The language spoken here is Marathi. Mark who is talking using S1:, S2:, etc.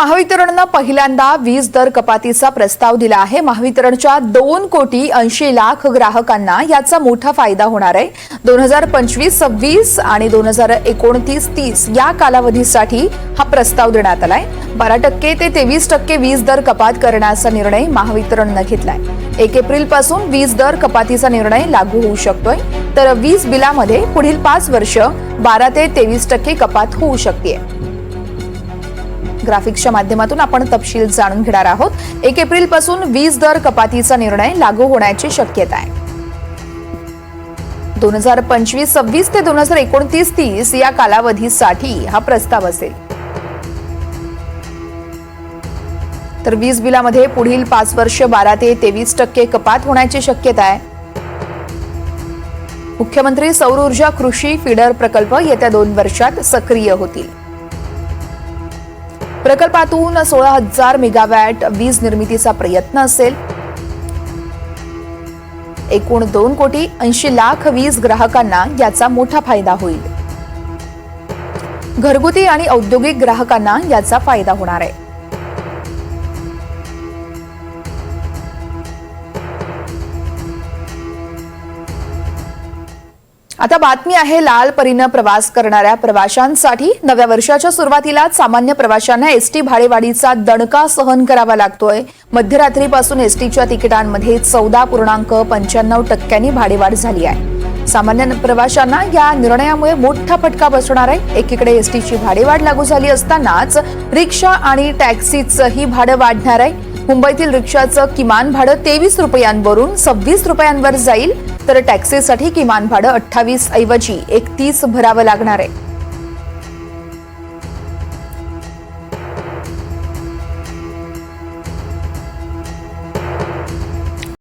S1: महावितरणने पहिल्यांदा वीज दर कपातीचा प्रस्ताव दिला आहे। महावितरणच्या 2,80,00,000 ग्राहकांना याचा मोठा फायदा होणार आहे। 2025-26 आणि 2029-30 या कालावधीसाठी हा प्रस्ताव देण्यात आलाय। 12% ते 23% वीज दर कपात करण्याचा निर्णय महावितरणने घेतलाय। 1 एप्रिल पासून वीज दर कपातीचा निर्णय लागू होऊ शकतोय, तर वीज बिलामध्ये पुढील 5 वर्ष 12 ते 23% कपात होऊ शकते। ग्राफिक्सच्या माध्यमातून आपण तपशील जाणून घेणार आहोत। 1 एप्रिल पासून वीज दर कपातीचा निर्णय लागू होण्याची शक्यता आहे। 2025-26 ते 2029-30 या कालावधीसाठी हा प्रस्ताव असेल। तर वीज बिलामध्ये पुढील 5 वर्ष 12 ते 23% कपात होण्याची शक्यता आहे। मुख्यमंत्री सौर ऊर्जा कृषी फीडर प्रकल्प येत्या 2 वर्षात सक्रिय होतील। प्रकल्पातून 16,000 मेगावॅट वीज निर्मितीचा प्रयत्न असेल। एकूण 2,80,00,000 वीज ग्राहकांना याचा मोठा फायदा होईल। घरगुती आणि औद्योगिक ग्राहकांना याचा फायदा होणार आहे। आता बातमी आहे लाल परीने प्रवास करणाऱ्या प्रवाशांसाठी। नव्या वर्षाच्या सुरुवातीला सामान्य प्रवाशांना एसटी भाडेवाढीचा दणका सहन करावा लागतोय। मध्यरात्रीपासून एसटीच्या तिकिटांमध्ये 14.95% भाडेवाढ झाली आहे। सामान्य प्रवाशांना या निर्णयामुळे मोठा फटका बसणार आहे। एकीकडे एसटीची भाडेवाढ लागू झाली असतानाच रिक्षा आणि टॅक्सीचंही भाडं वाढणार आहे। मुंबईतील रिक्षाचं किमान भाडं 23 रुपयांवरून 26 रुपयांवर जाईल, तर टॅक्सीसाठी किमान भाडं 28 ऐवजी 31 भरावं लागणार आहे।